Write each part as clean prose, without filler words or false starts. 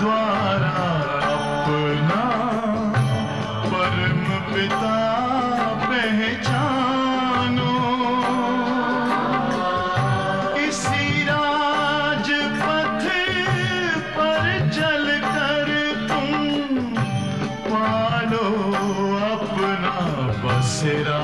द्वारा अपना परम पिता पहचानो। इसी राजपथ पर चलकर तुम पालो अपना बसेरा।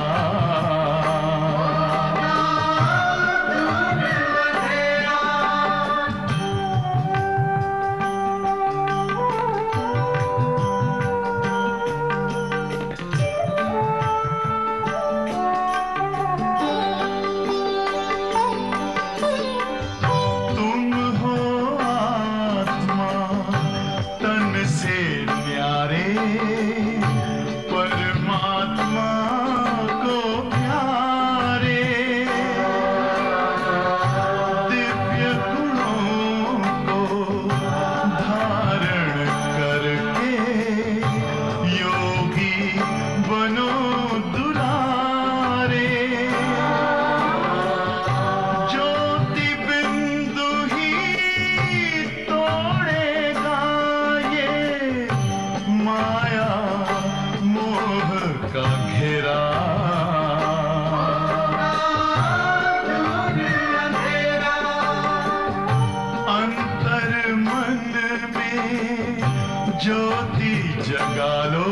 ज्योति जगा लो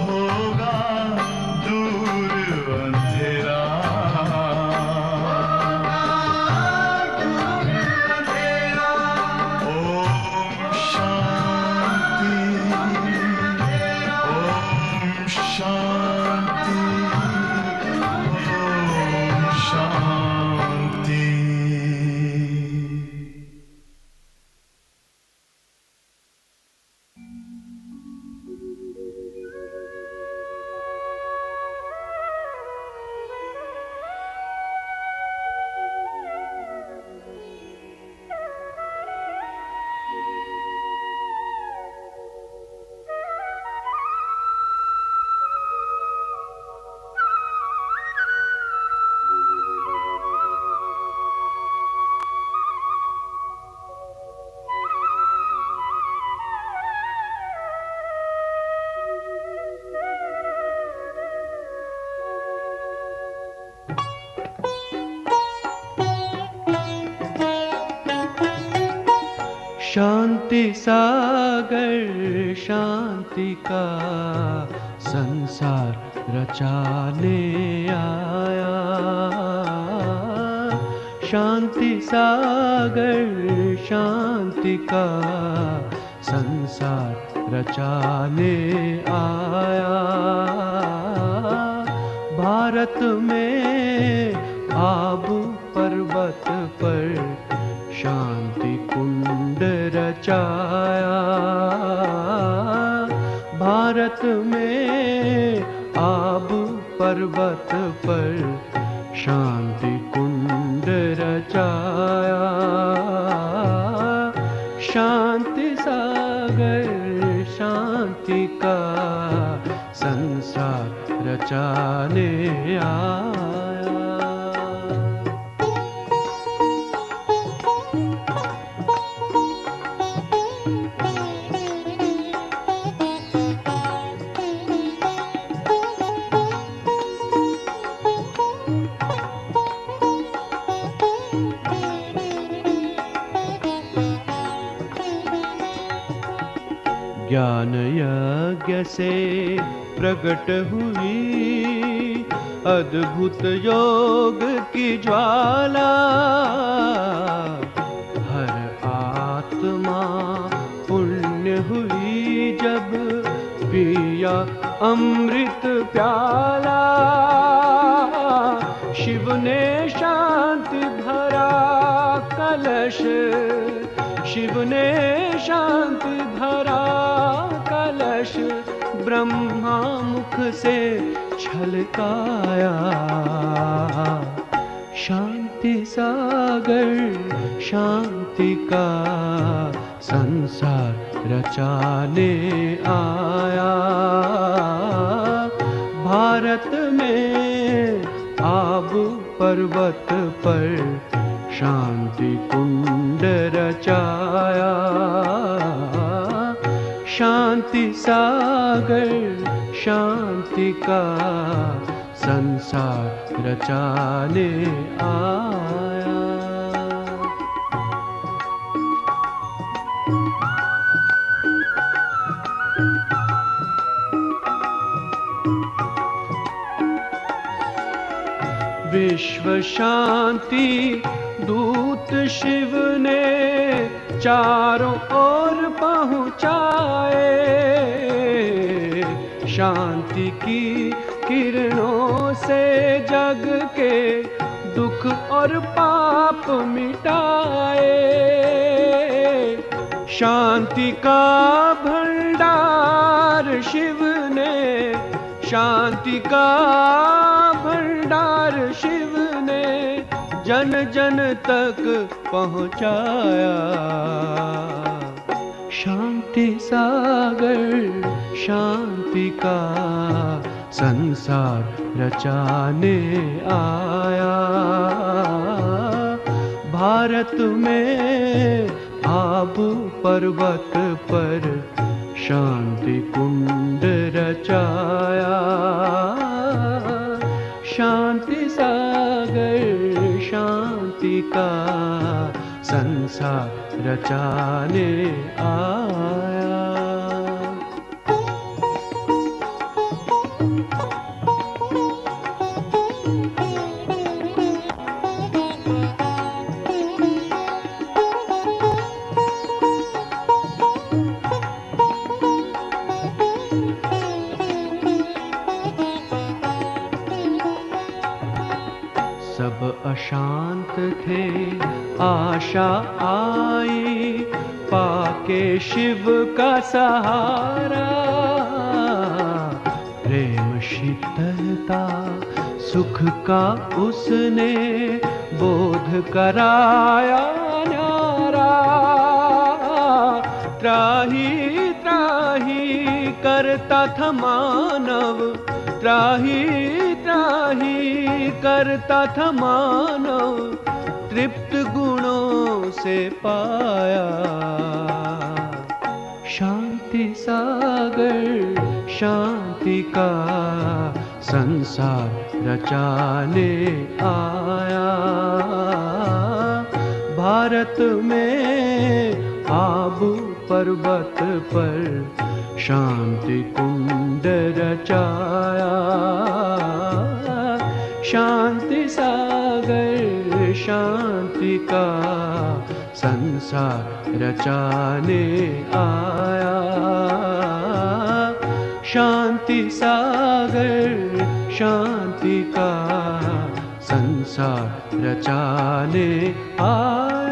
होगा दूर अंधेरा। ओम शांति, ओम शांति, ओम शांति। शांति सागर शांति का संसार रचाने आया। शांति सागर शांति का संसार रचाने आया। भारत में आबू पर्वत पर शांति कुंड रचाया। भारत में आबू पर्वत पर शांति कुंड रचाया। शांति सागर शांति का संसार रचाने आया। ज्ञान यज्ञ से प्रकट हुई अद्भुत योग की ज्वाला। हर आत्मा पुण्य हुई जब पिया अमृत प्याला। शिव ने शांति भरा कलश, शिव ने शांति भरा कलश ब्रह्मा मुख से छलकाया। शांति सागर शांति का संसार रचाने आया। भारत में आबू पर्वत पर शांति कुंड रचाया। शांति सागर शांति का संसार रचाने आया। विश्व शांति दूत शिव ने चारों ओर पहुँचाए। शांति की किरणों से जग के दुख और पाप मिटाए। शांति का भंडार शिव ने, शांति का भंडार शिव ने जन जन तक पहुँचाया। शांति सागर शांति का संसार रचाने आया। भारत में आबू पर्वत पर शांति कुंड रचाया। शांति सागर शांति का संसार रचाने आया। सब अशांत थे आशा आई, पाके शिव का सहारा। प्रेम शीतलता सुख का उसने बोध कराया न्यारा। त्राही त्राही करता था मानव, त्राही त्राही करता था मानव, तृप्त गुणों से पाया। शांति सागर शांति का संसार रचाने आया। भारत में आबू पर्वत पर शांति कुंड रचाया। शांति सागर शांति का संसार रचाने आया। शांति सागर शांति का संसार रचाने आया।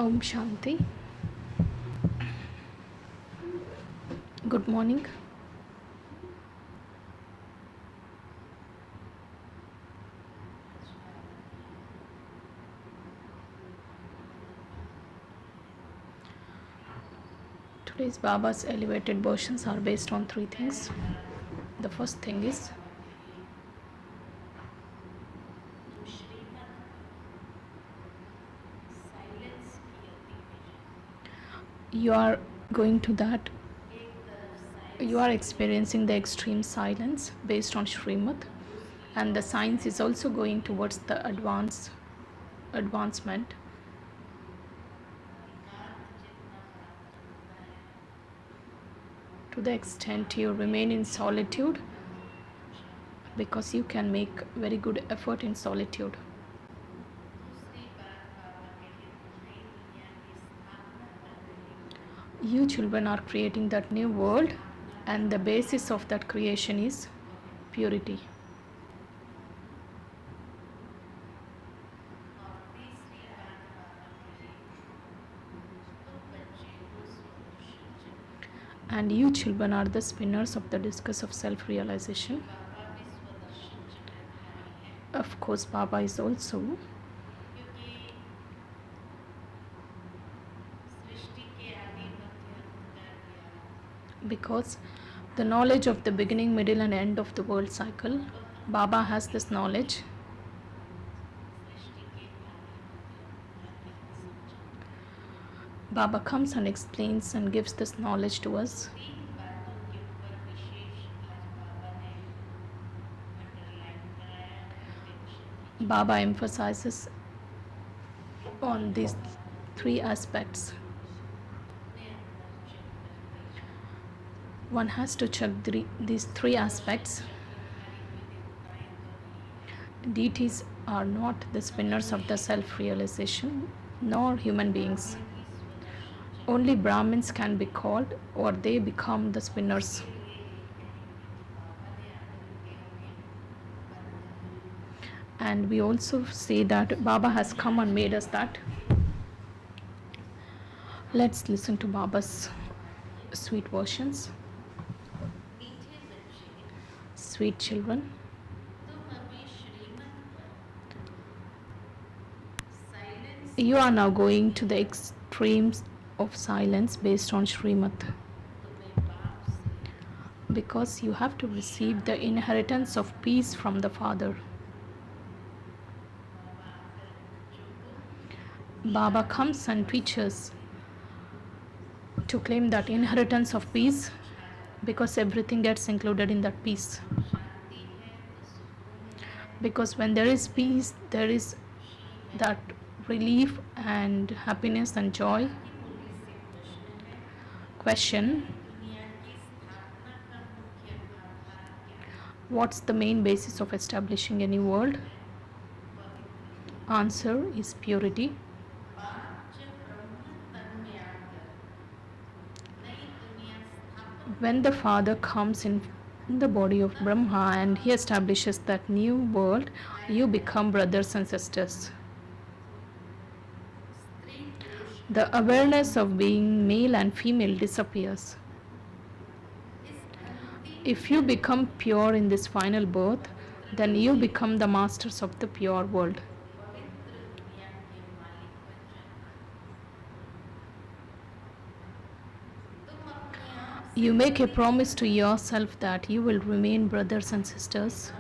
Om Shanti. Good morning. Today's Baba's elevated versions are based on three things. The first thing is you are going to that, you are experiencing the extreme silence based on Srimad, and the science is also going towards the advancement. To the extent you remain in solitude, because you can make very good effort in solitude. You children are creating that new world, and the basis of that creation is purity. And you children are the spinners of the discus of self-realization. Of course, Baba is also. Because the knowledge of the beginning, middle and end of the world cycle, Baba has this knowledge. Baba comes and explains and gives this knowledge to us. Baba emphasizes on these three aspects. One has to check these three aspects. Deities are not the spinners of the self-realization, nor human beings. Only Brahmins can be called, or they become the spinners. And we also say that Baba has come and made us that. Let's listen to Baba's sweet versions. Sweet children, you are now going to the extremes of silence based on Srimad, because you have to receive the inheritance of peace from the Father. Baba comes and teaches to claim that inheritance of peace, because everything gets included in that peace. Because when there is peace, there is that relief and happiness and joy. Question: what's the main basis of establishing a new world? Answer is purity. When the Father comes in the body of Brahma and he establishes that new world, you become brothers and sisters. The awareness of being male and female disappears. If you become pure in this final birth, then you become the masters of the pure world. You make a promise to yourself that you will remain brothers and sisters,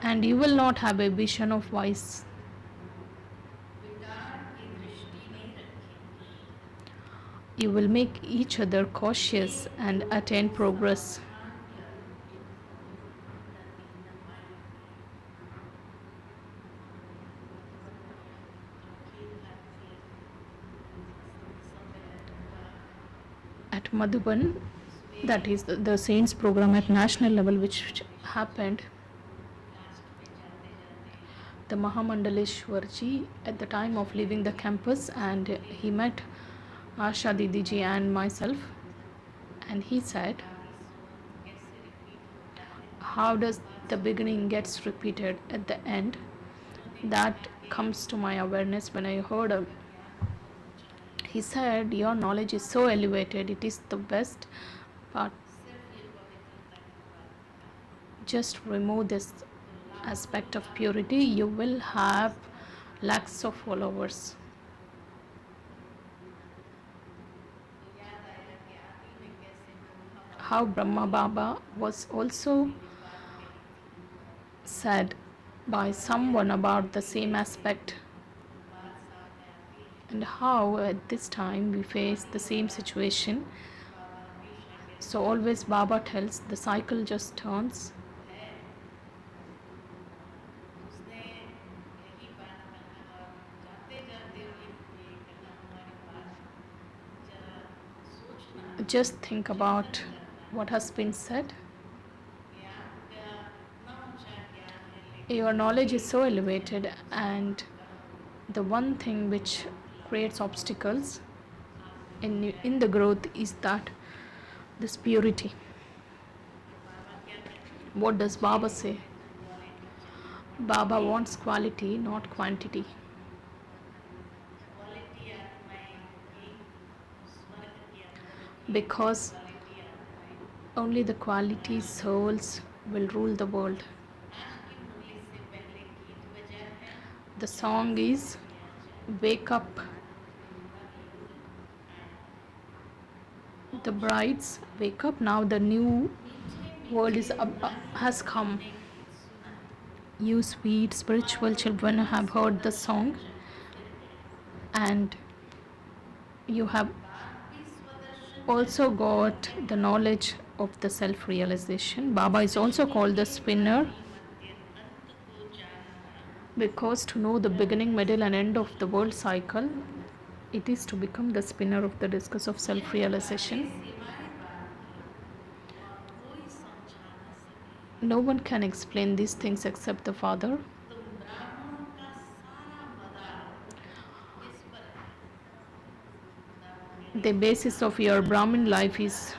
and you will not have a vision of vice. You will make each other cautious and attain progress. At Madhuban, that is the saints program at national level which happened, the Mahamandaleshwarji at the time of leaving the campus, and he met Asha Didiji and myself, and he said, how does the beginning gets repeated at the end? That comes to my awareness when I heard him. He said, your knowledge is so elevated, it is the best, but just remove this aspect of purity, you will have lakhs of followers. how Brahma Baba was also said by someone about the same aspect, and how at this time we face the same situation. So always Baba tells the cycle just turns. Just think about what has been said. Your knowledge is so elevated, and the one thing which creates obstacles in the growth is that this purity. What does Baba say? Baba wants quality, not quantity. Because only the quality souls will rule the world. The song is Wake Up. The brides, wake up now, the new world has come. You sweet spiritual children have heard the song, and you have also got the knowledge of the self-realization. Baba is also called the spinner, because to know the beginning, middle and end of the world cycle, it is to become the spinner of the discus of self-realization. No one can explain these things except the Father. The basis of your Brahmin life is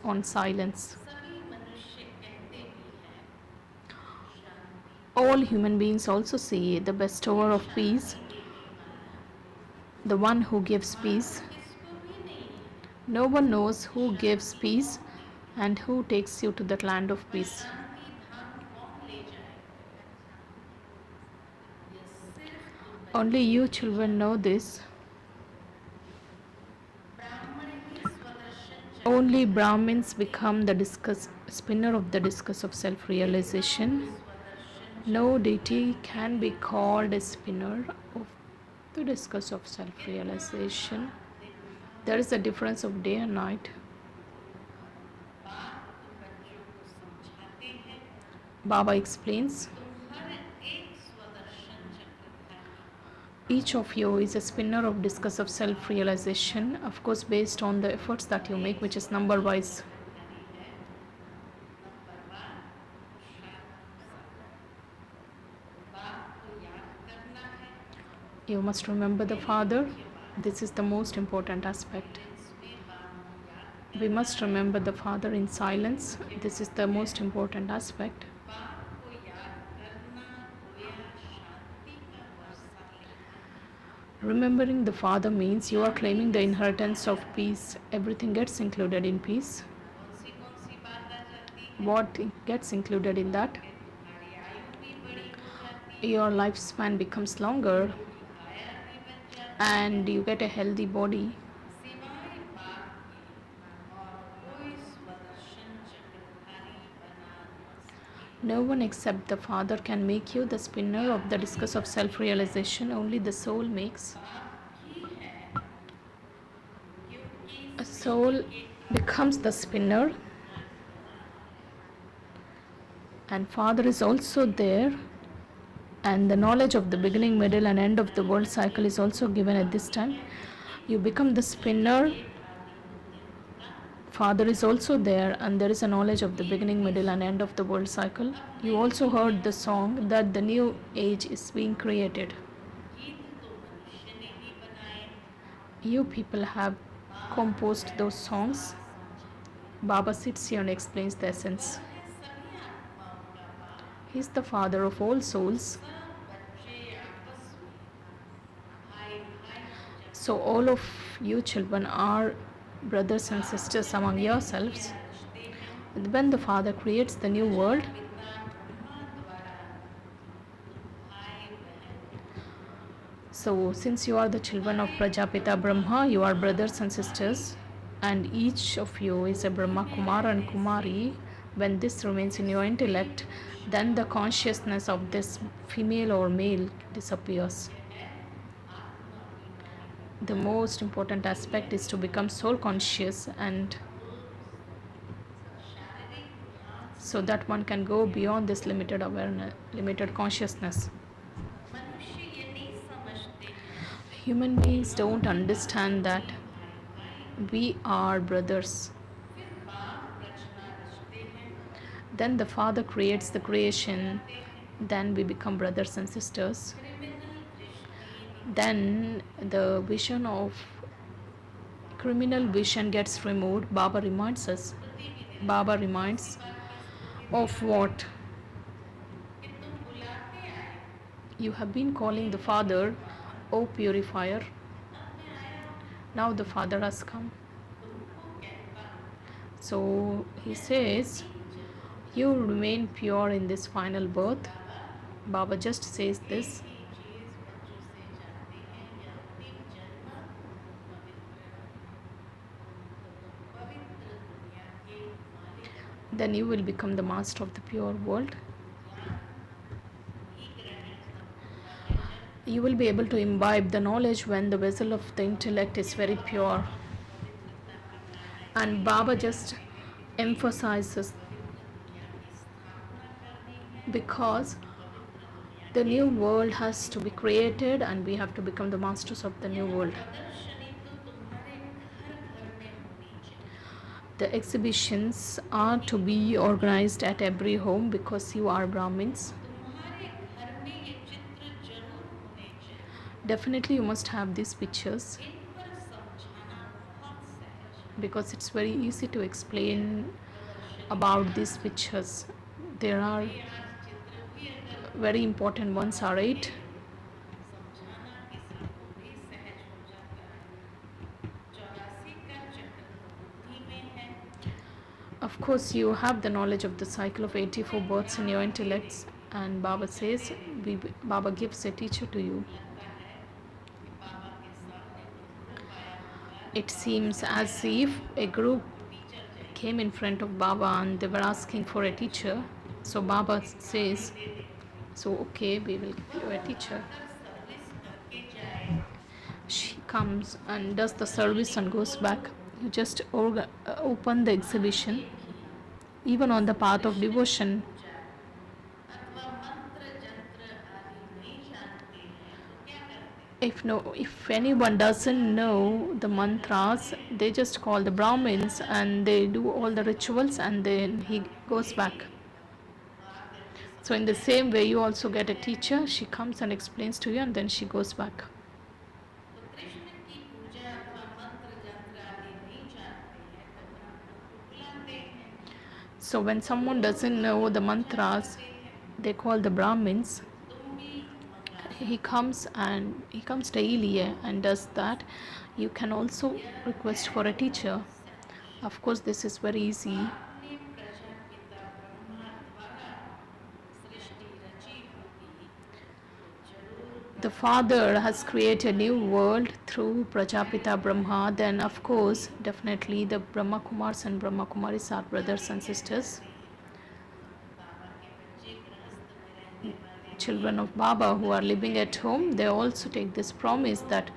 on silence. All human beings also say the bestower of peace, the one who gives peace. No one knows who gives peace and who takes you to that land of peace. Only you children know this. Only Brahmins become the spinner of the discus of self-realization. No deity can be called a spinner of the discus of self-realization. There is a difference of day and night. Baba explains, each of you is a spinner of discus of self-realization, of course based on the efforts that you make, which is number wise. You must remember the Father. This is the most important aspect. We must remember the Father in silence. This is the most important aspect. Remembering the Father means you are claiming the inheritance of peace. Everything gets included in peace. What gets included in that? Your lifespan becomes longer and you get a healthy body. No one except the Father can make you the spinner of the discus of self-realization. Only the soul makes. A soul becomes the spinner, and Father is also there, and the knowledge of the beginning, middle and end of the world cycle is also given at this time. You become the spinner. Father is also there, and there is a knowledge of the beginning, middle and end of the world cycle. You also heard the song that the new age is being created. You people have composed those songs. Baba sits here and explains the essence. He is the Father of all souls. So all of you children are brothers and sisters among yourselves. When the Father creates the new world, so since you are the children of Prajapita Brahma, you are brothers and sisters, and each of you is a Brahma Kumara and Kumari. When this remains in your intellect, then the consciousness of this female or male disappears. The most important aspect is to become soul conscious, and so that one can go beyond this limited awareness, limited consciousness. Human beings don't understand that we are brothers. Then the Father creates the creation, then we become brothers and sisters. Then the vision of criminal vision gets removed. Baba reminds us. Baba reminds of what? You have been calling the Father, O purifier. Now the Father has come. So he says, you remain pure in this final birth. Baba just says this. Then you will become the master of the pure world. You will be able to imbibe the knowledge when the vessel of the intellect is very pure. And Baba just emphasizes, because the new world has to be created and we have to become the masters of the new world. The exhibitions are to be organized at every home because you are Brahmins. Definitely you must have these pictures, because it's very easy to explain about these pictures. There are very important ones are 8. Of course, you have the knowledge of the cycle of 84 births in your intellects, and Baba says, Baba gives a teacher to you. It seems as if a group came in front of Baba and they were asking for a teacher. So Baba says, so okay, we will give you a teacher. She comes and does the service and goes back. You just open the exhibition. Even on the path of devotion, if anyone doesn't know the mantras, they just call the Brahmins and they do all the rituals and then he goes back. So in the same way, you also get a teacher. She comes and explains to you and then she goes back. So when someone doesn't know the mantras, they call the Brahmins. He comes daily and does that. You can also request for a teacher. Of course, this is very easy. The Father has created a new world through Prajapita Brahma. Then of course, definitely the Brahma Kumars and Brahma Kumaris are brothers and sisters. Children of Baba who are living at home, they also take this promise that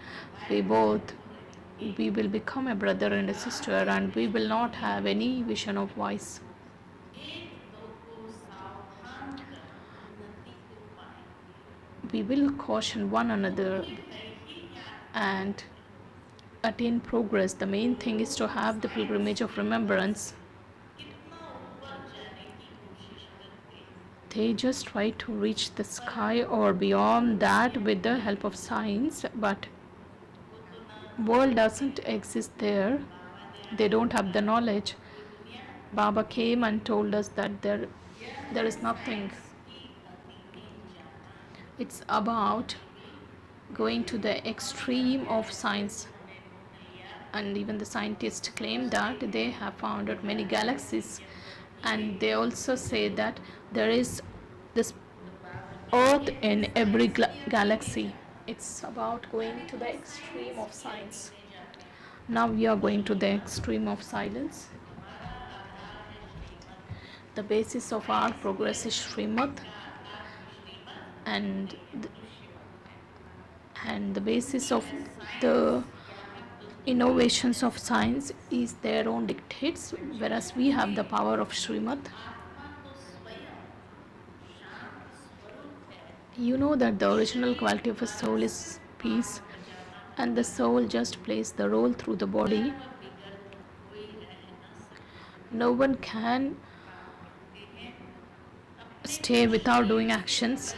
we will become a brother and a sister, and we will not have any vision of vice. We will caution one another and attain progress. The main thing is to have the pilgrimage of remembrance. They just try to reach the sky or beyond that with the help of science, but world doesn't exist there. They don't have the knowledge. Baba came and told us that there is nothing. It's about going to the extreme of science. And even the scientists claim that they have found out many galaxies, and they also say that there is this earth in every galaxy. It's about going to the extreme of science. Now we are going to the extreme of silence. The basis of our progress is Srimad, and the basis of the innovations of science is their own dictates, whereas we have the power of Srimad. You know that the original quality of a soul is peace, and the soul just plays the role through the body. No one can stay without doing actions.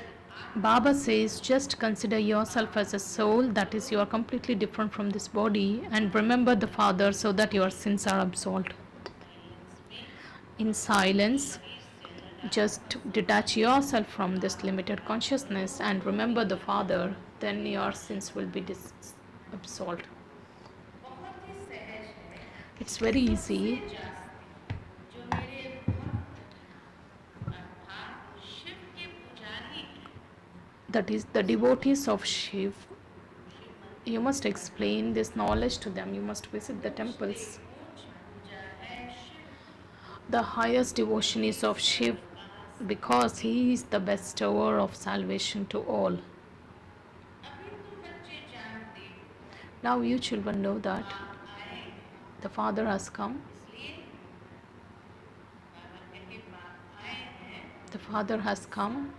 Baba says, just consider yourself as a soul, that is, you are completely different from this body, and remember the Father so that your sins are absolved. In silence, just detach yourself from this limited consciousness and remember the Father, then your sins will be absolved. It's very easy. That is, the devotees of Shiv, you must explain this knowledge to them. You must visit the temples. The highest devotion is of Shiv because he is the bestower of salvation to all. Now you children know that the Father has come. The Father has come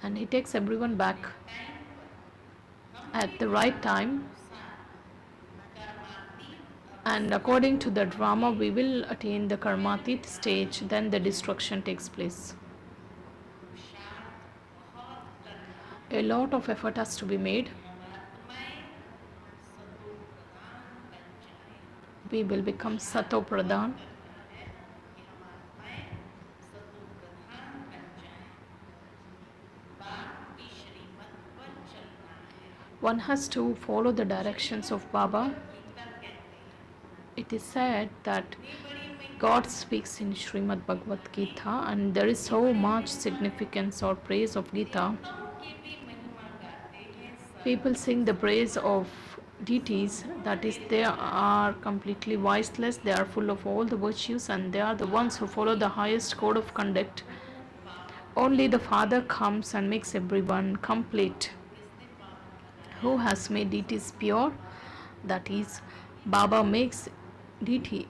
and he takes everyone back at the right time, and according to the drama we will attain the karmatit stage, then the destruction takes place. A lot of effort has to be made. We will become Sato Pradhan. One has to follow the directions of Baba. It is said that God speaks in Srimad Bhagavad Gita, and there is so much significance or praise of Gita. People sing the praise of deities, that is, they are completely viceless, they are full of all the virtues, and they are the ones who follow the highest code of conduct. Only the Father comes and makes everyone complete. Who has made deities pure? That is, Baba makes deity,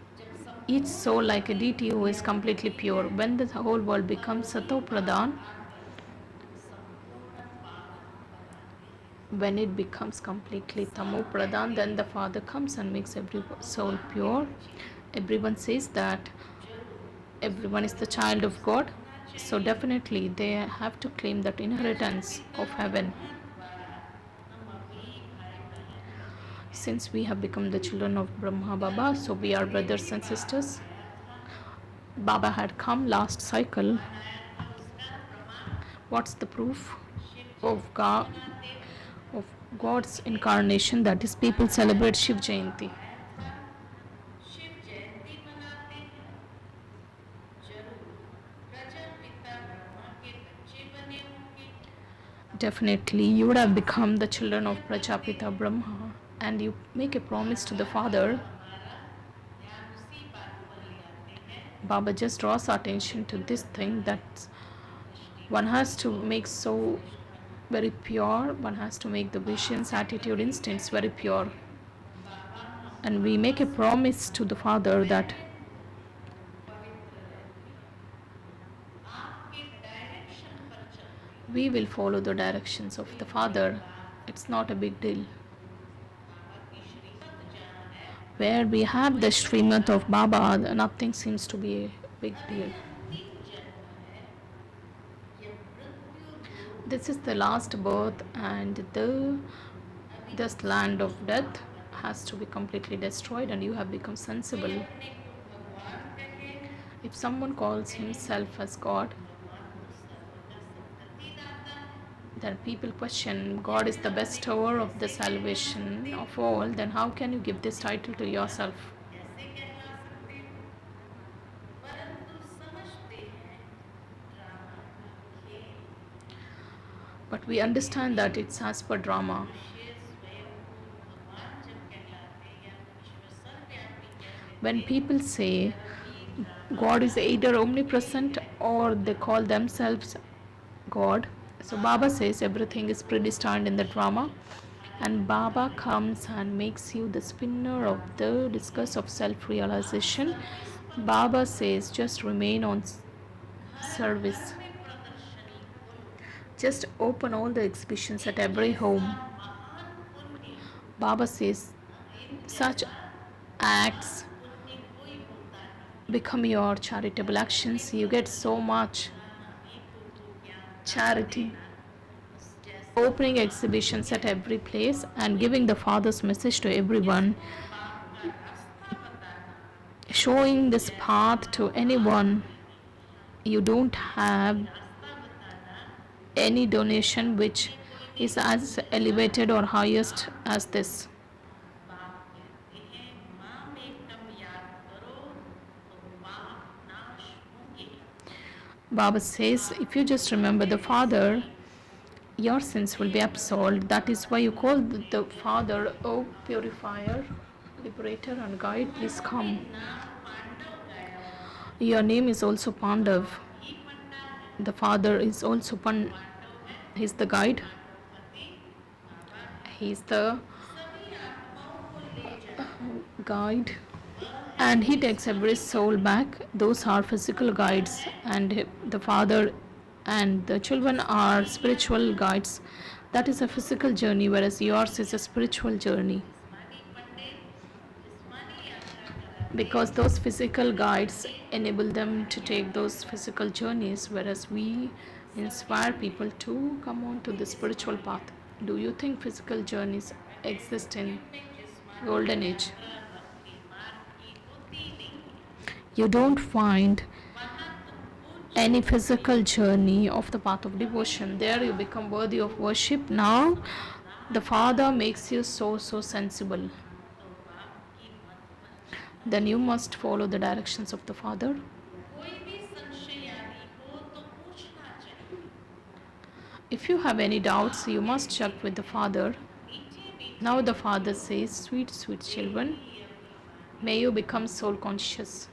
each soul like a deity who is completely pure. When the whole world becomes Sato Pradhan, when it becomes completely Tamo Pradhan, then the Father comes and makes every soul pure. Everyone says that everyone is the child of God, so definitely they have to claim that inheritance of heaven. Since we have become the children of Brahma Baba, so we are brothers and sisters. Baba had come last cycle. What's the proof of God's incarnation? That is, people celebrate Shiv Jayanti. Definitely, you would have become the children of Prajapita Brahma, and you make a promise to the Father. Baba just draws attention to this thing, that one has to make so very pure, one has to make the visions, attitude, instincts very pure. And we make a promise to the Father that we will follow the directions of the Father. It's not a big deal. Where we have the Srimad of Baba, nothing seems to be a big deal. This is the last birth, and this land of death has to be completely destroyed, and you have become sensible. If someone calls himself as God, then people question, God is the bestower of the salvation of all, then how can you give this title to yourself? But we understand that it's as per drama. When people say God is either omnipresent or they call themselves God, so Baba says everything is predestined in the drama, and Baba comes and makes you the spinner of the discus of self realization. Baba says just remain on service, just open all the exhibitions at every home. Baba says such acts become your charitable actions. You get so much charity. Opening exhibitions at every place and giving the Father's message to everyone, showing this path to anyone. You don't have any donation which is as elevated or highest as this. Baba says if you just remember the Father, your sins will be absolved. That is why you call the Father, O purifier, liberator and guide, please come. Your name is also Pandav. The Father is also he's the guide. He's the guide, and he takes every soul back. Those are physical guides, and the Father and the children are spiritual guides. That is a physical journey, whereas yours is a spiritual journey. Because those physical guides enable them to take those physical journeys, whereas we inspire people to come on to the spiritual path. Do you think physical journeys exist in golden age? You don't find any physical journey of the path of devotion. There you become worthy of worship. Now the Father makes you so sensible. Then you must follow the directions of the Father. If you have any doubts, you must check with the Father. Now the Father says, sweet children, may you become soul conscious.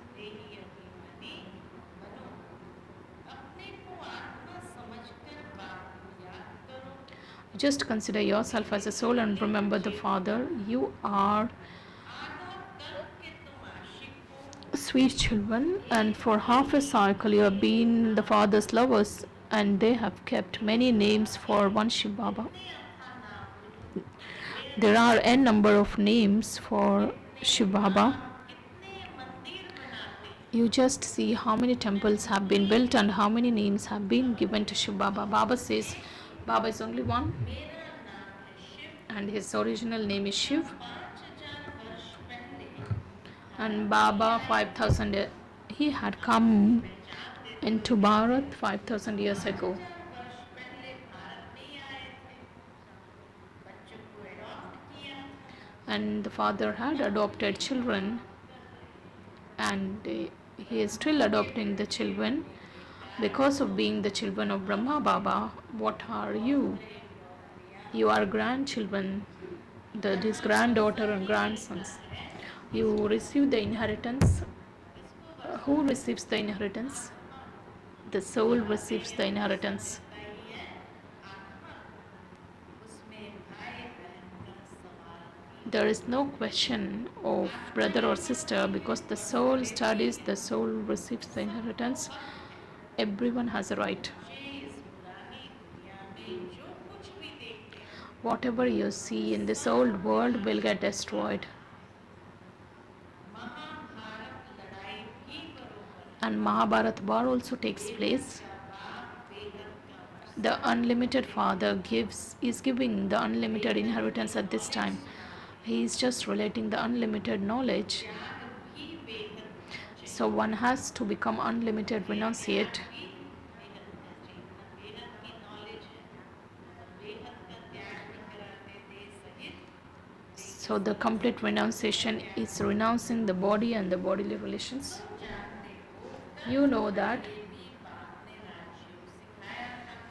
Just consider yourself as a soul and remember the Father. You are sweet children, and for half a cycle you have been the Father's lovers, and they have kept many names for one Shiv Baba. There are n number of names for Shiv Baba. You just see how many temples have been built and how many names have been given to Shiv Baba. Baba says Baba is only one, and his original name is Shiv. And Baba 5,000, he had come into Bharat 5,000 years ago. And the Father had adopted children, and he is still adopting the children. Because of being the children of Brahma Baba, what are you? You are grandchildren, his granddaughter and grandsons. You receive the inheritance. Who receives the inheritance? The soul receives the inheritance. There is no question of brother or sister, because the soul studies, the soul receives the inheritance. Everyone has a right. Whatever you see in this old world will get destroyed. And Mahabharata war also takes place. The unlimited Father is giving the unlimited inheritance at this time. He is just relating the unlimited knowledge. So one has to become unlimited renunciate. So the complete renunciation is renouncing the body and the bodily relations. You know that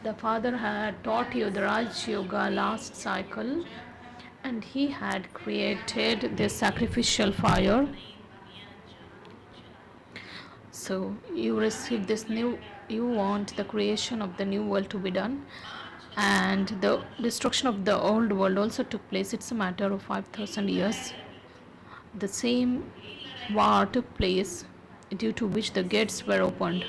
the Father had taught you the Raj Yoga last cycle, and he had created this sacrificial fire. So you receive this new, you want the creation of the new world to be done, and the destruction of the old world also took place. It's a matter of 5,000 years. The same war took place, due to which the gates were opened.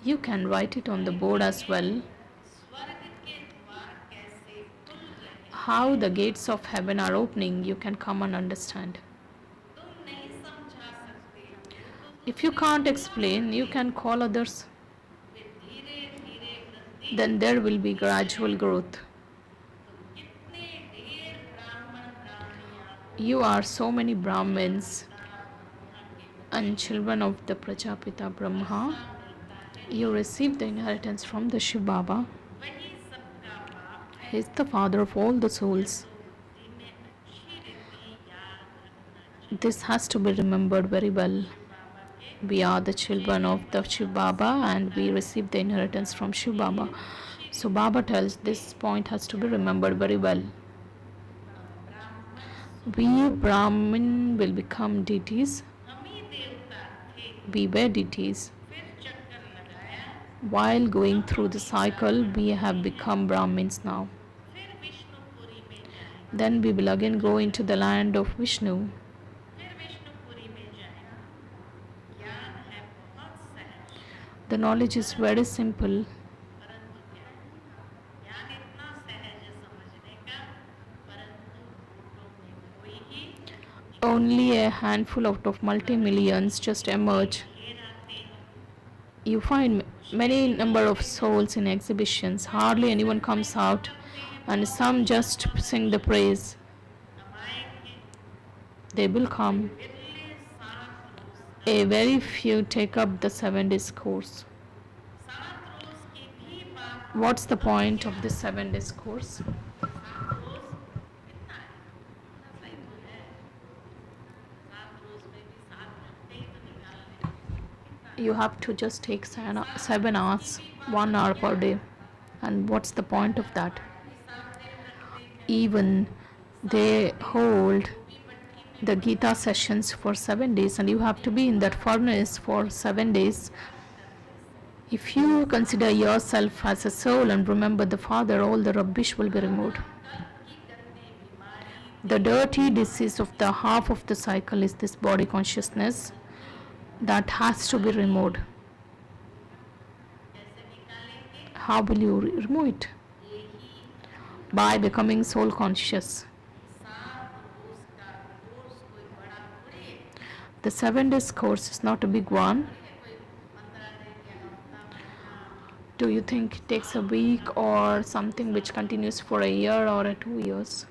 You can write it on the board as well. How the gates of heaven are opening, you can come and understand. If you can't explain, you can call others. Then there will be gradual growth. You are so many Brahmins and children of the Prajapita Brahma. You receive the inheritance from the Shiv Baba. He is the father of all the souls. This has to be remembered very well. We are the children of the Shiv Baba and we receive the inheritance from Shiv Baba. So Baba tells this point has to be remembered very well. We Brahmin will become deities. We were deities. While going through the cycle, we have become Brahmins now. Then we will again go into the land of Vishnu. The knowledge is very simple. Only a handful out of multi-millions just emerge. You find many number of souls in exhibitions. Hardly anyone comes out, and some just sing the praise. They will come. A very few take up the 7 days course. What's the point of the 7 days course? You have to just take 7 hours, 1 hour per day. And what's the point of that? Even they hold the Gita sessions for 7 days, and you have to be in that furnace for 7 days. If you consider yourself as a soul and remember the Father, all the rubbish will be removed. The dirty disease of the half of the cycle is this body consciousness that has to be removed. How will you remove it? By becoming soul conscious. The 7 days course is not a big one. Do you think it takes a week or something which continues for a year or 2 years?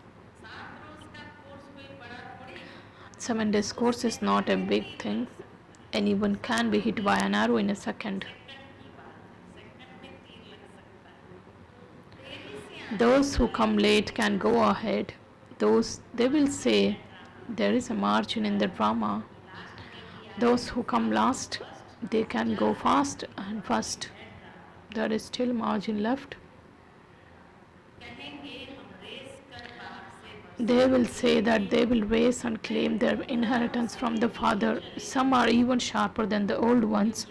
7 days course is not a big thing. Anyone can be hit by an arrow in a second. Those who come late can go ahead. They will say there is a margin in the drama. Those who come last, they can go fast and fast. There is still margin left. They will say that they will race and claim their inheritance from the Father. Some are even sharper than the old ones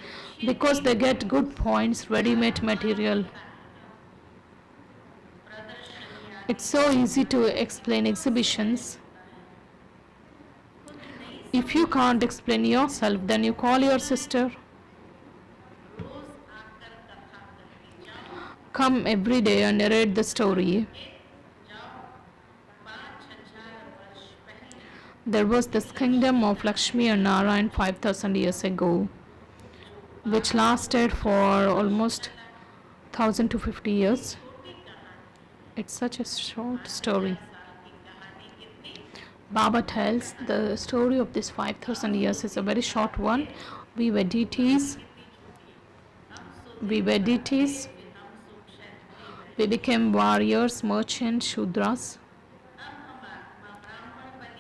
because they get good points, ready-made material. It's so easy to explain exhibitions. If you can't explain yourself, then you call your sister. Come every day and narrate the story. There was this kingdom of Lakshmi and Narayan 5,000 years ago, which lasted for almost 1,000 to 50 years. It's such a short story. Baba tells the story of this 5,000 years is a very short one. We were deities. We became warriors, merchants, Shudras.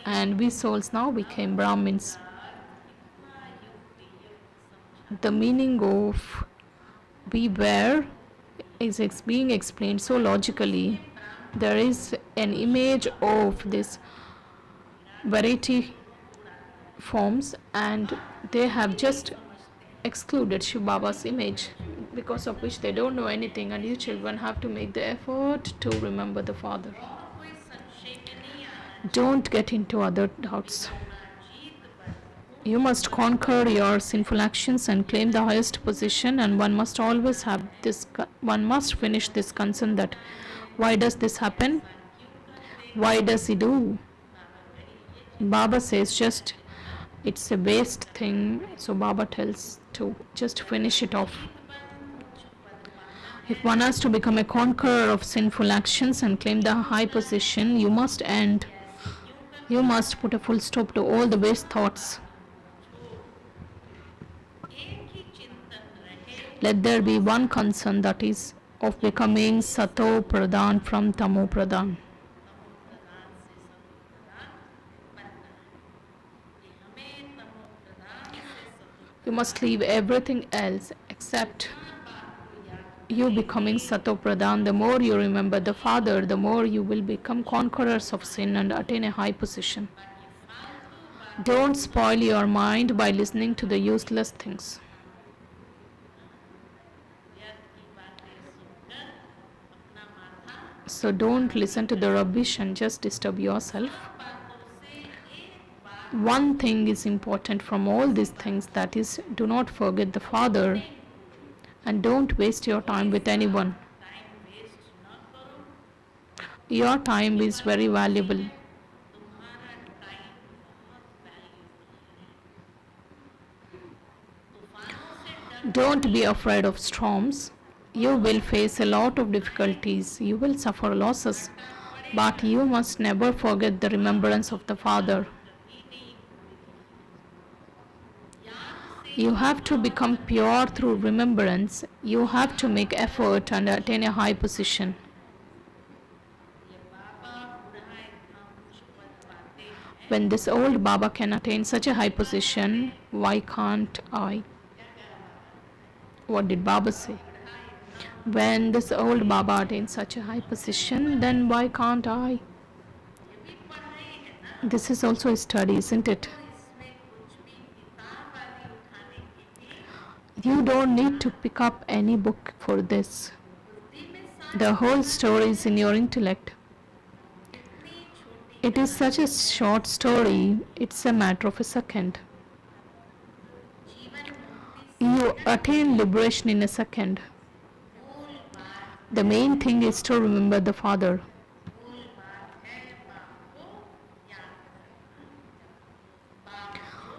And we souls now became Brahmins. The meaning of we were is being explained so logically. There is an image of this variety forms, and they have just excluded Shiv Baba's image, because of which they don't know anything, and you children have to make the effort to remember the Father. Don't get into other doubts. You must conquer your sinful actions and claim the highest position, and one must always have this, one must finish this concern that why does this happen? Why does he do? Baba says just it's a waste thing, so Baba tells to just finish it off. If one has to become a conqueror of sinful actions and claim the high position, you must end. You must put a full stop to all the waste thoughts. Let there be one concern, that is of becoming Sato Pradhan from Tamo Pradhan. You must leave everything else except you becoming Sato Pradhan. The more you remember the Father, the more you will become conquerors of sin and attain a high position. Don't spoil your mind by listening to the useless things. So don't listen to the rubbish and just disturb yourself. One thing is important from all these things, that is, do not forget the Father and don't waste your time with anyone. Your time is very valuable. Don't be afraid of storms. You will face a lot of difficulties. You will suffer losses. But you must never forget the remembrance of the Father. You have to become pure through remembrance. You have to make effort and attain a high position. When this old Baba can attain such a high position, why can't I? What did Baba say? When this old Baba attains such a high position, then why can't I? This is also a study, isn't it? You don't need to pick up any book for this. The whole story is in your intellect. It is such a short story, it's a matter of a second. You attain liberation in a second. The main thing is to remember the Father.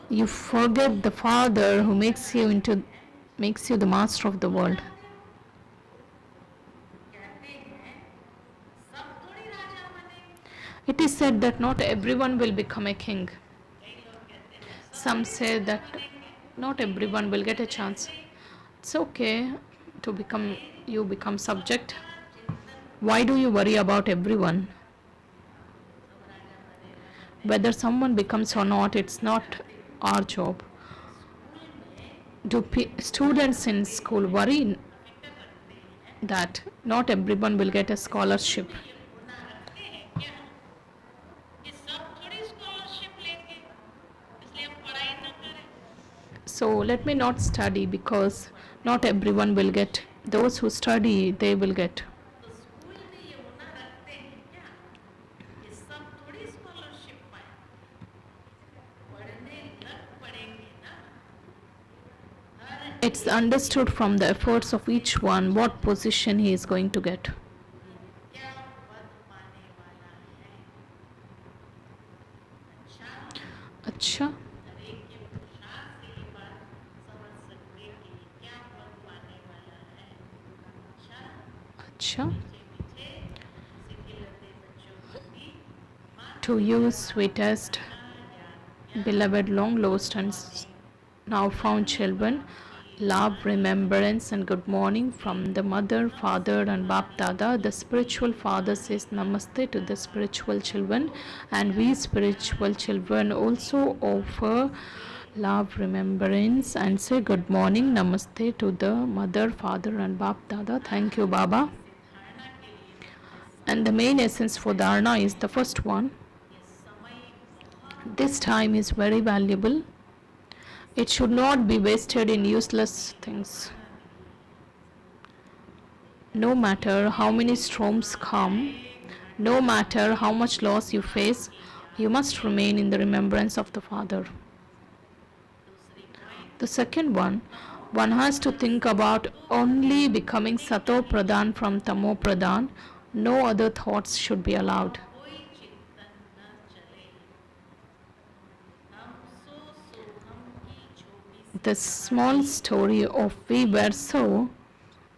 You forget the Father who makes you the master of the world. It is said that not everyone will become a king. Some say that not everyone will get a chance. It's okay to become subject. Why do you worry about everyone? Whether someone becomes or not, it's not our job. Do students in school worry that not everyone will get a scholarship? So let me not study because not everyone will get. Those who study, they will get. It's understood from the efforts of each one what position he is going to get. Acha. Acha. To you, sweetest, beloved, long lost and now found children, love, remembrance and good morning from the mother, father and Bap Dada. The spiritual father says namaste to the spiritual children, and we spiritual children also offer love, remembrance and say good morning, namaste to the mother, father and Bap Dada. Thank you, Baba. And the main essence for dharana is the first one. This time is very valuable. It should not be wasted in useless things. No matter how many storms come, no matter how much loss you face, you must remain in the remembrance of the Father. The second one has to think about only becoming Sato Pradhan from Tamo Pradhan. No other thoughts should be allowed. The small story of we were so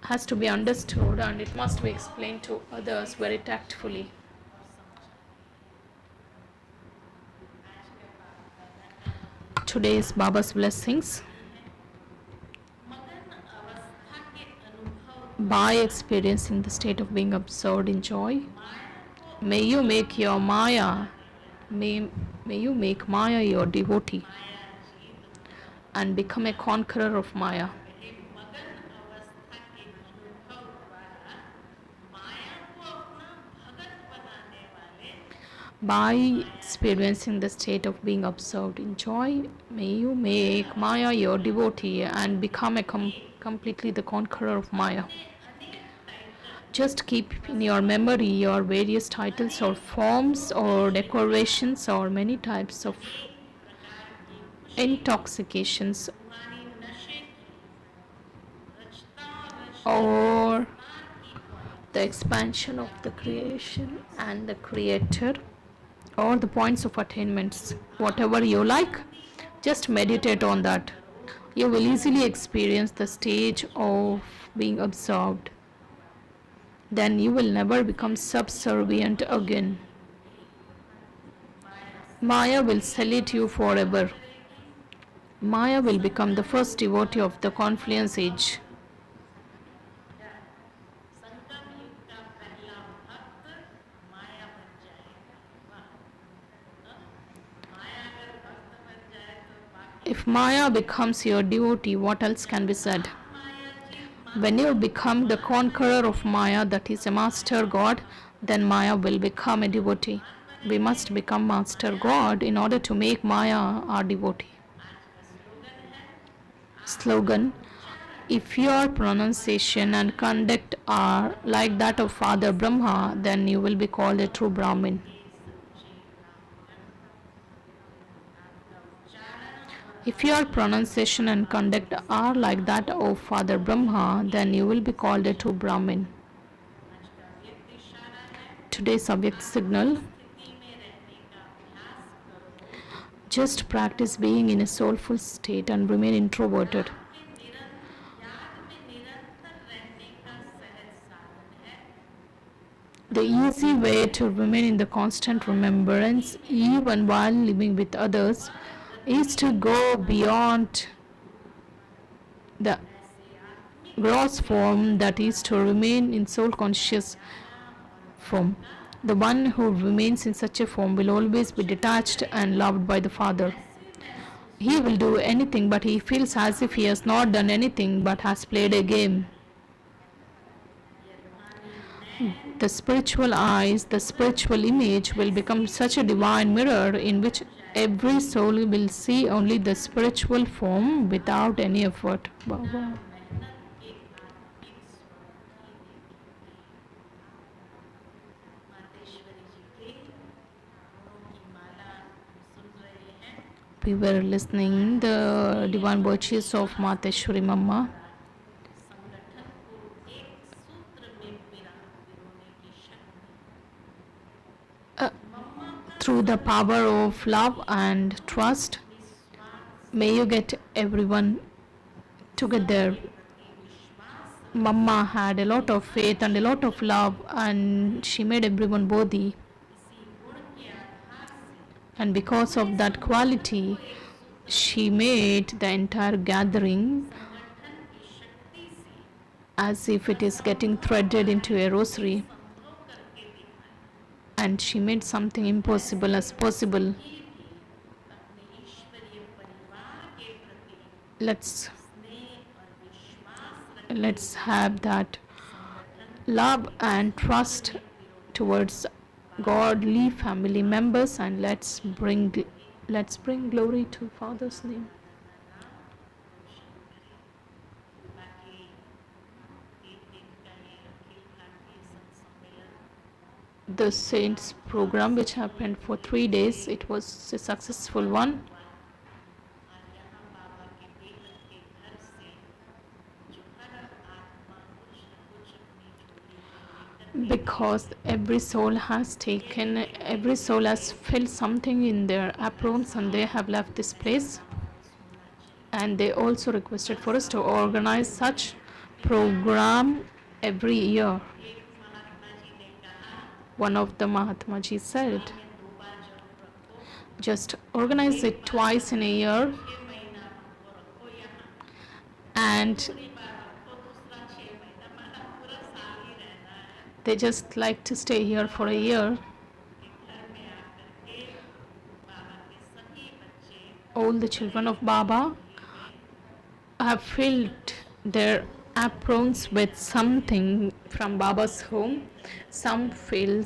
has to be understood, and it must be explained to others very tactfully. Today's Baba's blessings. By experiencing the state of being absorbed in joy, may you make your Maya, may you make Maya your devotee and become a conqueror of Maya. By experiencing the state of being absorbed in joy, may you make Maya your devotee and become completely the conqueror of Maya. Just keep in your memory your various titles or forms or decorations or many types of intoxications or the expansion of the creation and the creator, or the points of attainments, whatever you like, just meditate on that. You will easily experience the stage of being absorbed. Then you will never become subservient again. Maya will salute you forever. Maya will become the first devotee of the confluence age. If Maya becomes your devotee, what else can be said? When you become the conqueror of Maya, that is a master god, then Maya will become a devotee. We must become master god in order to make Maya our devotee. Slogan: if your pronunciation and conduct are like that of Father Brahma, then you will be called a true Brahmin. If your pronunciation and conduct are like that of Father Brahma, then you will be called a true Brahmin. Today's subject signal: just practice being in a soulful state and remain introverted. The easy way to remain in the constant remembrance, even while living with others, is to go beyond the gross form, that is to remain in soul conscious form. The one who remains in such a form will always be detached and loved by the Father. He will do anything, but he feels as if he has not done anything but has played a game. The spiritual eyes, the spiritual image will become such a divine mirror in which every soul will see only the spiritual form without any effort. Baba. We were listening the divine virtues of Mateshwari Mama. Through the power of love and trust, may you get everyone together. Mama had a lot of faith and a lot of love, and she made everyone bodhi. And because of that quality, she made the entire gathering as if it is getting threaded into a rosary. And she made something impossible as possible. Let's have that love and trust towards godly family members, and let's bring Let's bring glory to Father's name. The Saints program, which happened for 3 days, it was a successful one. Because every soul has filled something in their aprons and they have left this place. And they also requested for us to organize such program every year. One of the Mahatma Ji said, just organize it twice in a year, and they just like to stay here for a year. All the children of Baba have filled their aprons with something from Baba's home. Some feel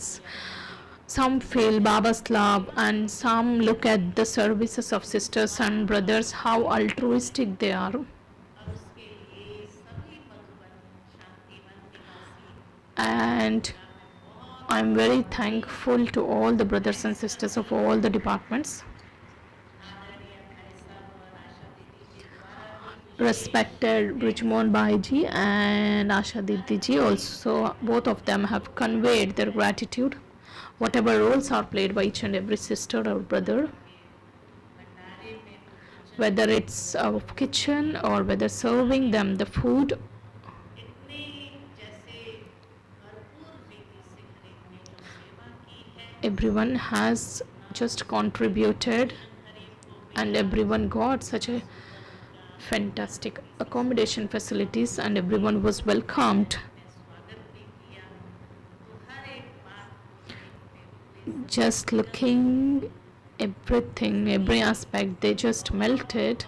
Baba's love, and some look at the services of sisters and brothers, how altruistic they are. And I'm very thankful to all the brothers and sisters of all the departments. Respected Brijmohan Bhaiji and Asha Didi ji, also both of them have conveyed their gratitude, whatever roles are played by each and every sister or brother, whether it's a kitchen or whether serving them the food. Everyone has just contributed, and everyone got such a fantastic accommodation facilities, and everyone was welcomed. Just looking everything, every aspect, they just melted,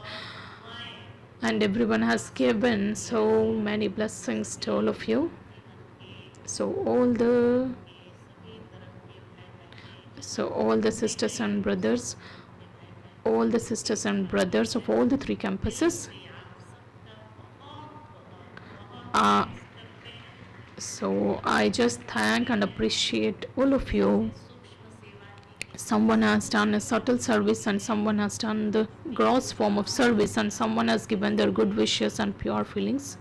and everyone has given so many blessings to all of you. So all the sisters and brothers, all the sisters and brothers of all the 3 campuses. So I just thank and appreciate all of you. Someone has done a subtle service, and someone has done the gross form of service, and someone has given their good wishes and pure feelings.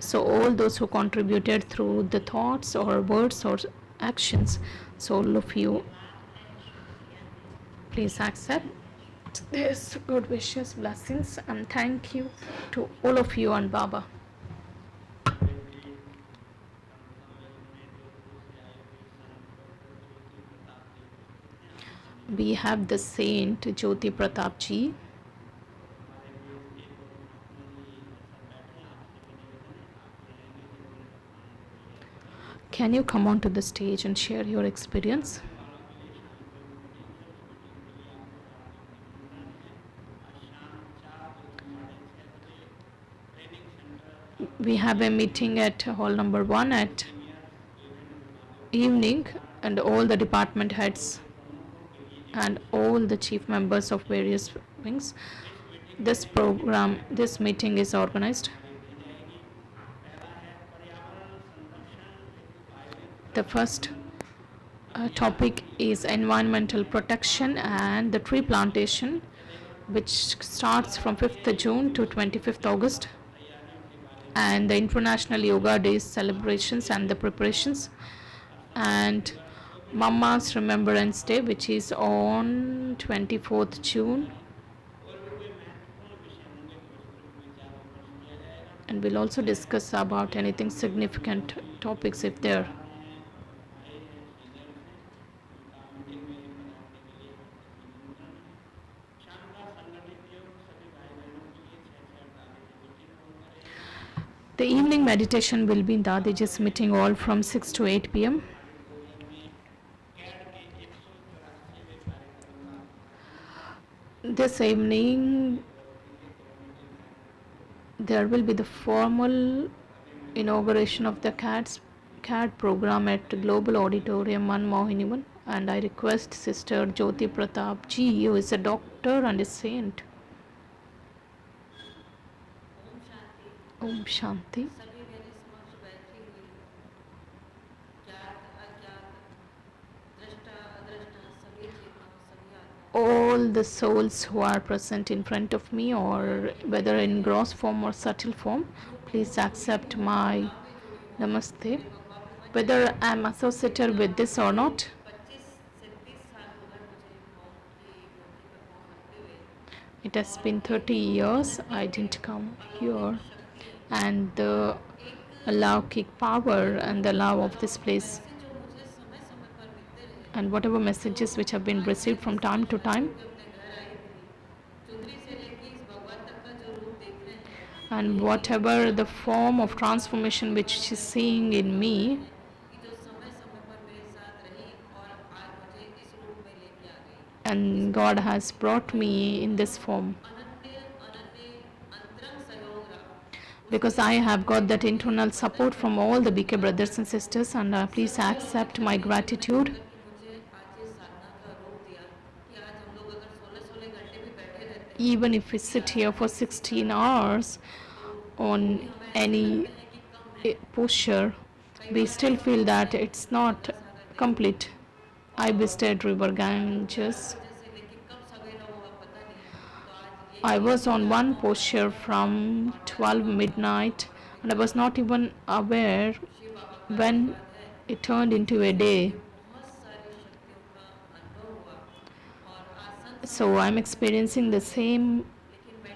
So all those who contributed through the thoughts or words or actions, so all of you, please accept this good wishes, blessings, and thank you to all of you and Baba. We have the Saint Jyoti Pratap ji. Can you come onto the stage and share your experience? We have a meeting at hall number 1 at evening, and all the department heads and all the chief members of various wings. This meeting is organized. The first topic is environmental protection and the tree plantation, which starts from 5th June to 25th August, and the International Yoga Day celebrations and the preparations, and Mama's Remembrance Day, which is on 24th June. And we'll also discuss about anything significant topics if there. The evening meditation will be in Dadiji's meeting hall from 6 to 8 p.m. This evening there will be the formal inauguration of the CAD program at Global Auditorium 1 Mohiniman and I request Sister Jyoti Pratap ji, who is a doctor and a saint. Om Shanti. All the souls who are present in front of me, or whether in gross form or subtle form, please accept my namaste. Whether I am associated with this or not, it has been 30 years I didn't come here, and the Alaukic power and the love of this place, and whatever messages which have been received from time to time, and whatever the form of transformation which she is seeing in me, and God has brought me in this form, because I have got that internal support from all the BK brothers and sisters, and please accept my gratitude. Even if we sit here for 16 hours on any posture, we still feel that it's not complete. I visited River Ganges. I was on one posture from 12 midnight, and I was not even aware when it turned into a day. So I'm experiencing the same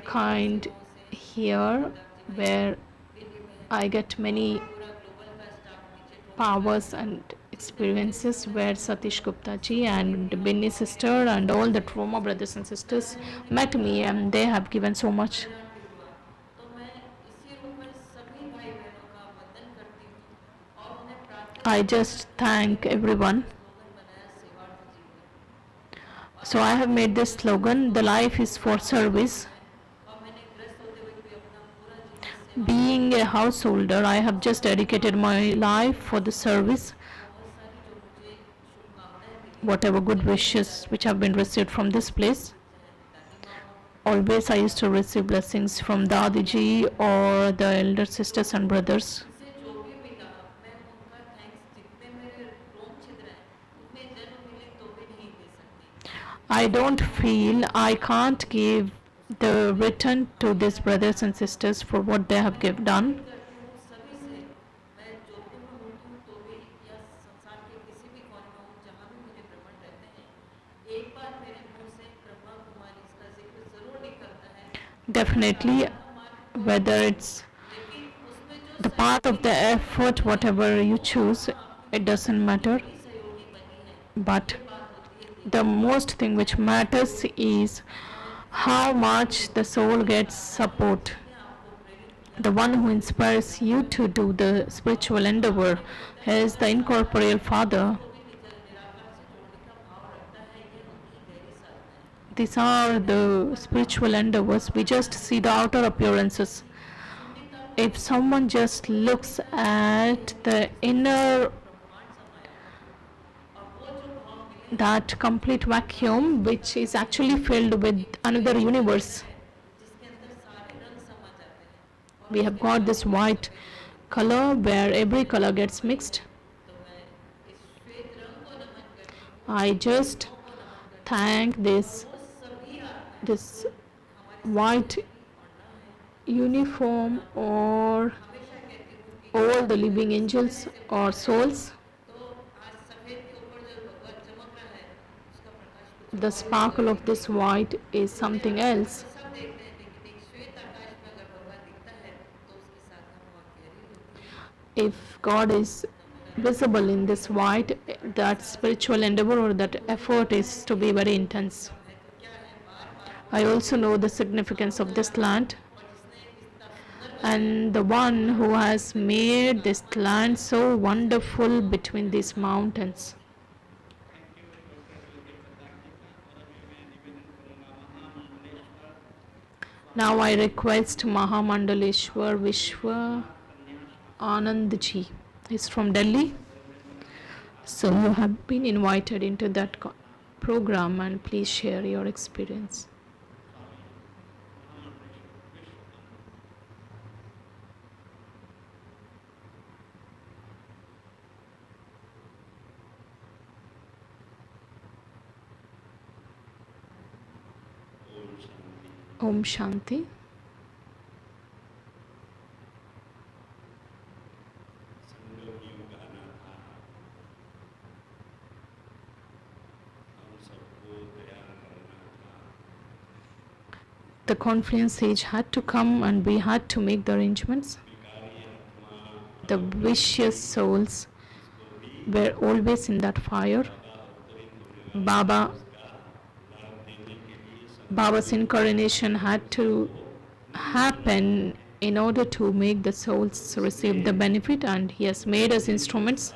kind here, where I get many powers and experiences, where Satish Gupta ji and Binny sister and all the trauma brothers and sisters met me, and they have given so much. I just thank everyone. So I have made this slogan, the life is for service. Being a householder, I have just dedicated my life for the service. Whatever good wishes which have been received from this place, always I used to receive blessings from Dadiji or the elder sisters and brothers. I don't feel I can't give the return to these brothers and sisters for what they have done. Definitely, whether it's the part of the effort, whatever you choose, it doesn't matter. But the most thing which matters is how much the soul gets support. The one who inspires you to do the spiritual endeavor is the incorporeal Father. These are the spiritual endeavors. We just see the outer appearances. If someone just looks at the inner, that complete vacuum which is actually filled with another universe, we have got this white color where every color gets mixed. I just thank this white uniform, or all the living angels or souls. The sparkle of this white is something else. If God is visible in this white, that spiritual endeavor or that effort is to be very intense. I also know the significance of this land, and the one who has made this land so wonderful between these mountains. Now I request Mahamandaleshwar Vishwa Anand ji. He's from Delhi. So you have been invited into that program, and please share your experience. Om Shanti. The confluence age had to come and we had to make the arrangements. The vicious souls were always in that fire. Baba's incarnation had to happen in order to make the souls receive the benefit, and he has made us instruments.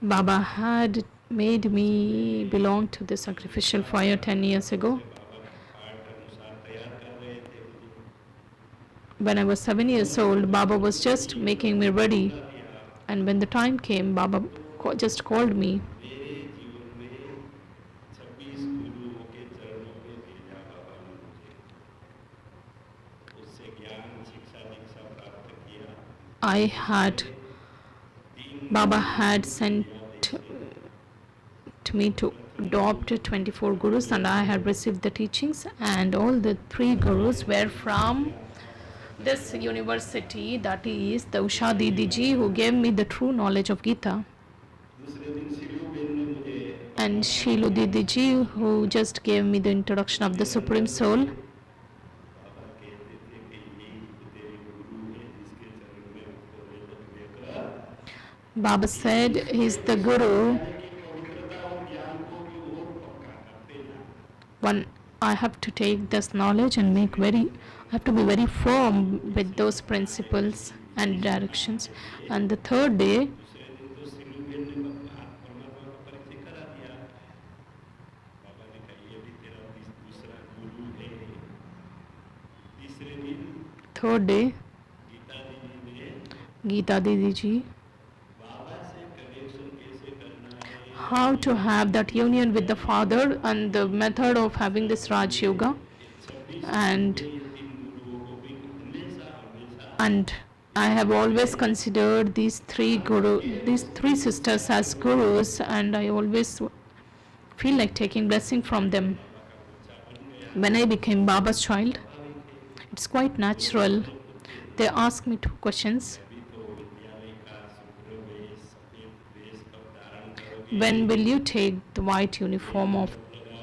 Baba had made me belong to the sacrificial fire 10 years ago. When I was 7 years old, Baba was just making me ready, and when the time came, Baba just called me. Baba had sent me to adopt 24 gurus, and I had received the teachings, and all the 3 gurus were from this university, that is the Usha Didi ji, who gave me the true knowledge of Gita, and Shilu Didi ji, who just gave me the introduction of the Supreme Soul. Baba said he's the guru. One, I have to take this knowledge and I have to be very firm with those principles and directions. And the third day, Gita Didi ji, how to have that union with the Father and the method of having this Raj Yoga, and I have always considered these three sisters as gurus, and I always feel like taking blessing from them. When I became Baba's child, it's quite natural. They asked me 2 questions. When will you take the white uniform of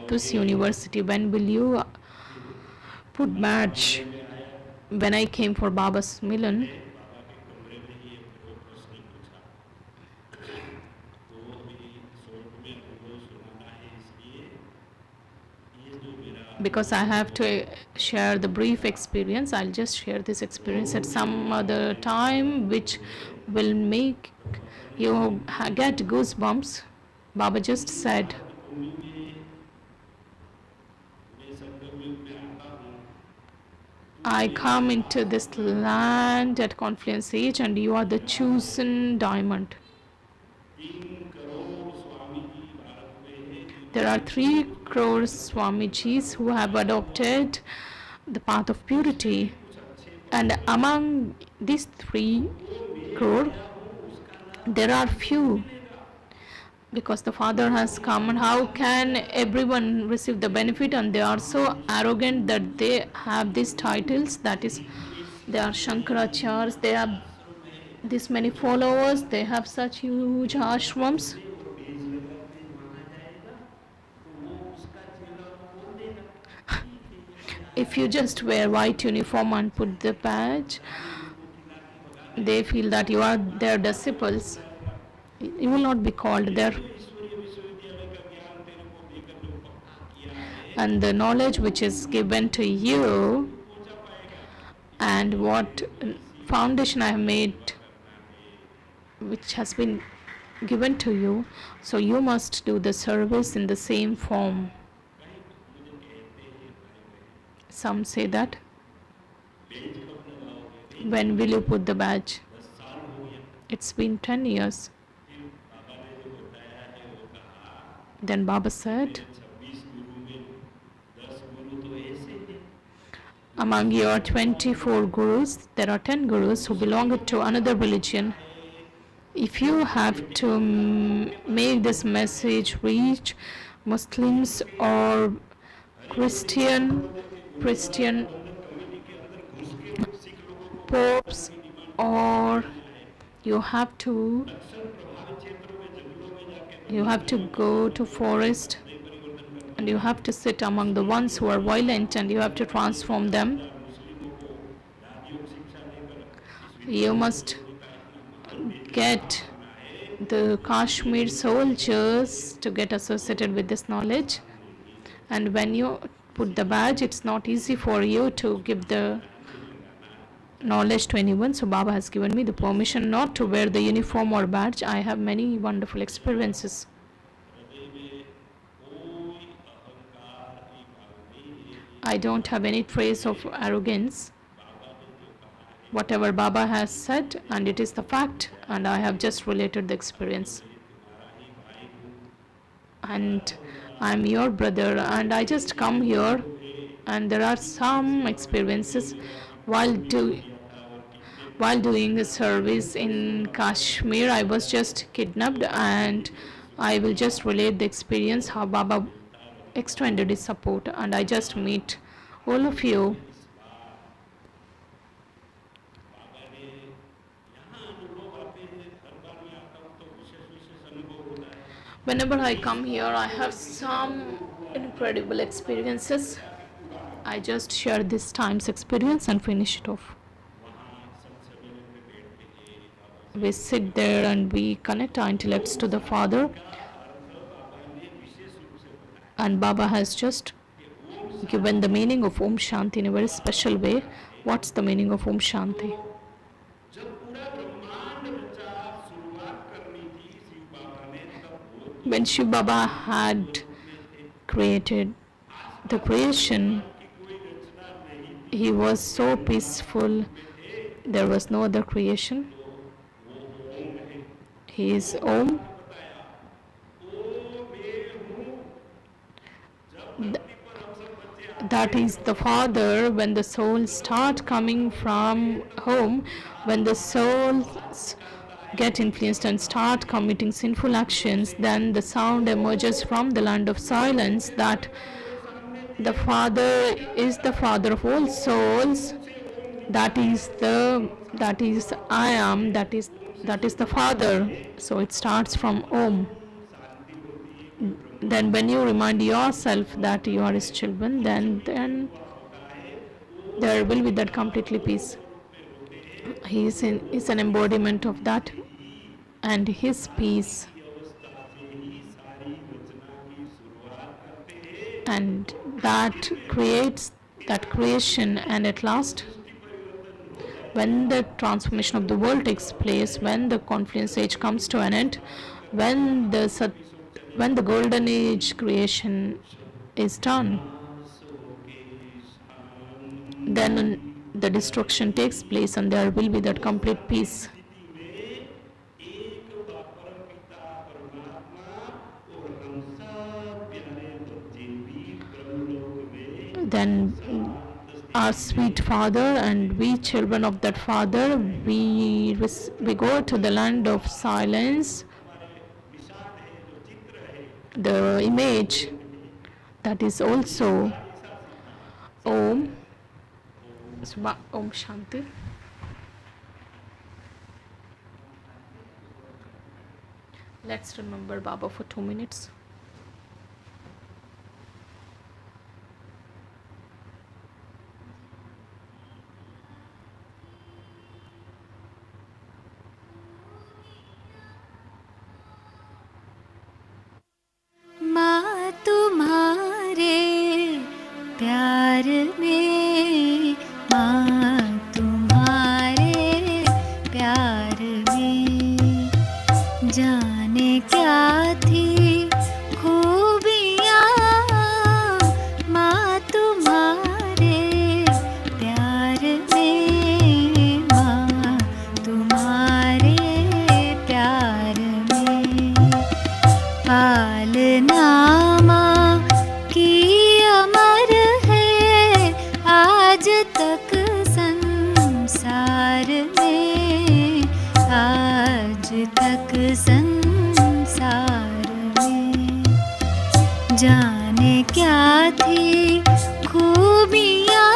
this university? When will you put badge? When I came for Baba's Milan, because I have to share the brief experience, I'll just share this experience at some other time, which will make you get goosebumps. Baba just said, I come into this land at confluence age, and you are the chosen diamond. There are 3 crore Swamijis who have adopted the path of purity, and among these 3 crore, there are few, because the Father has come, and how can everyone receive the benefit? And they are so arrogant that they have these titles, that is, they are Shankaracharyas, they have this many followers, they have such huge ashrams. If you just wear white uniform and put the badge, they feel that you are their disciples. You will not be called there. And the knowledge which is given to you, and what foundation I have made, which has been given to you, so you must do the service in the same form. Some say that When will you put the badge? It's been 10 years. Then Baba said, among your 24 gurus, there are 10 gurus who belong to another religion. If you have to make this message reach Muslims or Christian popes, or you have to go to forest and you have to sit among the ones who are violent and you have to transform them. You must get the Kashmir soldiers to get associated with this knowledge. And when you put the badge, it's not easy for you to give the knowledge to anyone. So Baba has given me the permission not to wear the uniform or badge. I have many wonderful experiences. I don't have any trace of arrogance. Whatever Baba has said, and it is the fact, and I have just related the experience. And I'm your brother, and I just come here, and there are some experiences while doing the service in Kashmir. I was just kidnapped, and I will just relate the experience how Baba extended his support, and I just meet all of you. Whenever I come here, I have some incredible experiences. I just share this time's experience and finish it off. We sit there and we connect our intellects to the Father. And Baba has just given the meaning of Om Shanti in a very special way. What's the meaning of Om Shanti? When Shiv Baba had created the creation, he was so peaceful. There was no other creation. He is Om. That is the Father. When the souls start coming from home, when the souls get influenced and start committing sinful actions, then the sound emerges from the land of silence that the Father is the Father of all souls. That is I am. That is the Father. So it starts from Om. Then when you remind yourself that you are his children, then there will be that completely peace. He is an embodiment of that, and his peace, and that creates that creation. And at last, when the transformation of the world takes place, when the confluence age comes to an end, when the golden age creation is done, then the destruction takes place and there will be that complete peace. Then our sweet Father and we children of that Father, we go to the land of silence. The image that is also Om. Om Shanti. Let's remember Baba for 2 minutes. माँ तुम्हारे प्यार में, माँ तुम्हारे प्यार में जाने क्या थी खूबियाँ, माँ तुम्हारे प्यार में, आज तक संसार में, आज तक संसार में जाने क्या थी खूबियाँ।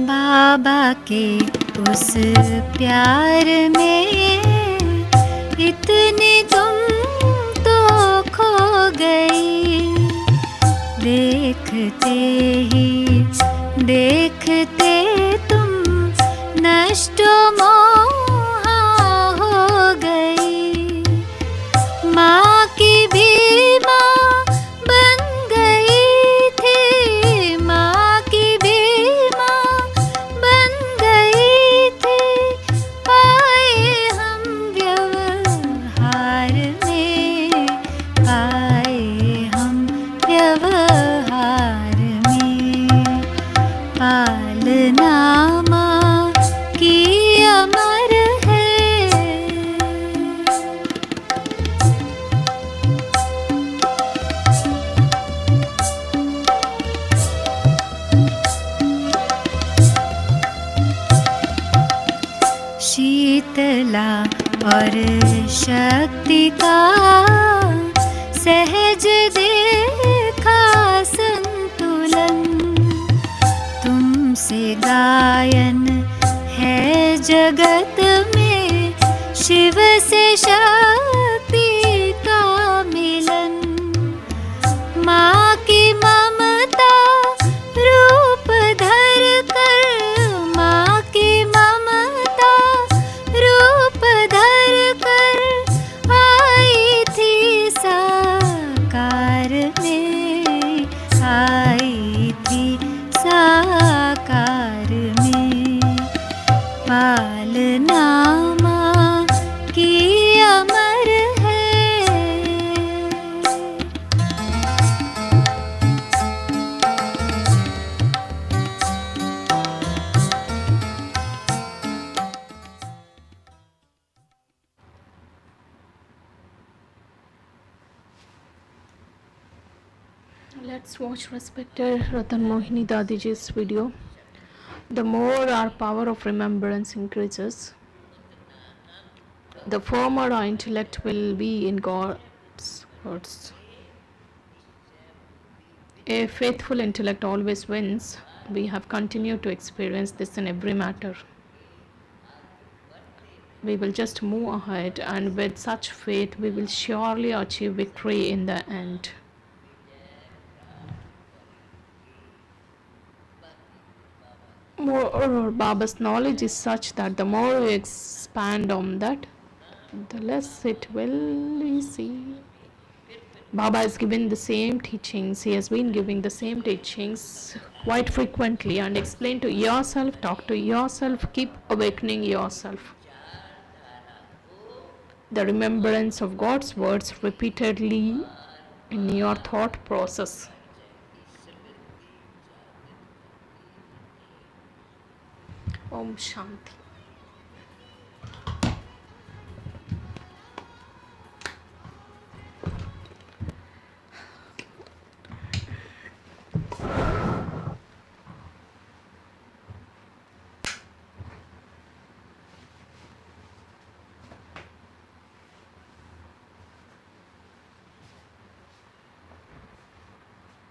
बाबा के उस प्यार में इतने तुम तो खो गई, देखते ही देखते तुम नष्ट मोहा हो गई। माँ की भी माँ बन गई थी, माँ की भी माँ बन गई थी, पाए हम व्यवहार में, पाए हम व्यवहार में। पालना माँ की अमर है। शीतला और शक्ति का सहज देखा संतुलन, तुमसे गायन है जगत में, शिव से शक्ति का मिलन। माँ की ममता रूप धर कर, माँ की ममता रूप धर कर आई थी साकार में, आई थी साकार में। पालना माँ की अमर है। Let's watch respected Ratan Mohini Dadiji's video. The more our power of remembrance increases, the firmer our intellect will be in God's words. A faithful intellect always wins. We have continued to experience this in every matter. We will just move ahead, and with such faith, we will surely achieve victory in the end. More, Baba's knowledge is such that the more we expand on that, the less it will we see. Baba has given the same teachings, he has been giving the same teachings quite frequently, and explain to yourself, talk to yourself, keep awakening yourself. The remembrance of God's words repeatedly in your thought process. Om Shanti.